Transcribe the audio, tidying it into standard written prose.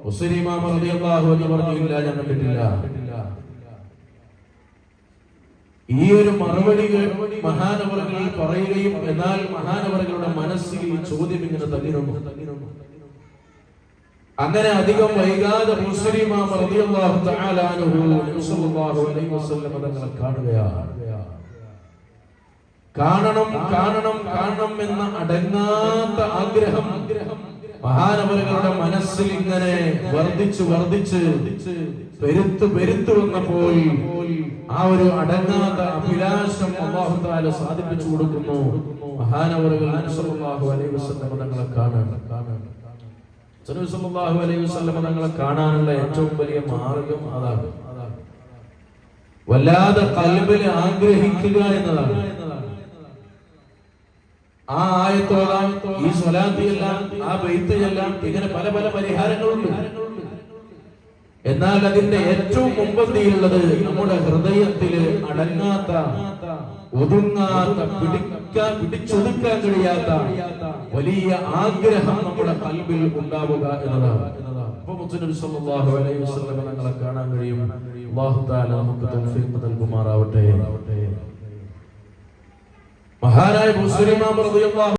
ബുസ്രി ഇമാം റളിയല്ലാഹു അൻഹു പറഞ്ഞു, ഇല്ല, ഞാൻ കണ്ടിട്ടില്ല. ഈ ഒരു മറുപടി മഹാനവറുകൾ പറയുകയും എന്നാൽ മഹാനവറുകളുടെ മനസ്സിൽ ഈ ചോദ്യം ഇങ്ങനെ തങ്ങിയിരുന്നു. അങ്ങനെ അധികം വൈകാതെ ബുസ്രി ഇമാം റളിയല്ലാഹു തആല അൻഹു നബി സല്ലല്ലാഹു അലൈഹി വസല്ലം തങ്ങളെ കാണുകയാണ്. കാണണം എന്ന അടങ്ങാത്ത ആഗ്രഹം മഹാനവറുകളുടെ മനസ്സിൽ ഇങ്ങനെ വർദ്ധിച്ച് പെരുത്തു വന്നപ്പോൾ ആ ഒരു അടങ്ങാത്ത അഭിലാഷം അല്ലാഹു തആല സാധിപ്പിച്ചു കൊടുക്കുന്നു. മഹാനവറുകൾ സല്ലല്ലാഹു അലൈഹി വസല്ലം തങ്ങളെ സല്ലല്ലാഹു അലൈഹി വസല്ലം തങ്ങളെ കാണാനുള്ള ഏറ്റവും വലിയ മാർഗം അതാണ്. വല്ലാതെ ഖൽബിൽ ആഗ്രഹിക്കുക എന്നതാണ്. ആ ആയത്തോടാം, ഈ സ്വലാത്തിയെല്ലാം, ആ ബൈത്തെല്ലാം, ഇങ്ങനെ പല പല പരിഹാരങ്ങളുണ്ട്. എന്നാൽ അതിന്റെ ഏറ്റവും മുമ്പന്തിയുള്ളത് നമ്മുടെ ഹൃദയത്തില് അടങ്ങാത്ത, ഒതുങ്ങാത്ത, പിടിച്ചൊതുക്കാൻ കഴിയാത്ത വലിയ ആഗ്രഹം നമ്മുടെ ഖൽബിൽ ഉണ്ടാവുക എന്നതാണ്. അപ്പോൾ മുത്തുനബി സല്ലല്ലാഹു അലൈഹി വസല്ലം തങ്ങളെ കാണാൻ കഴിയും. അല്ലാഹു തആല നമുക്ക് തൗഫീഖ് നൽകുമാറാവട്ടെ. മഹാനായ ബുസ്രി ഇമാം റളിയല്ലാഹു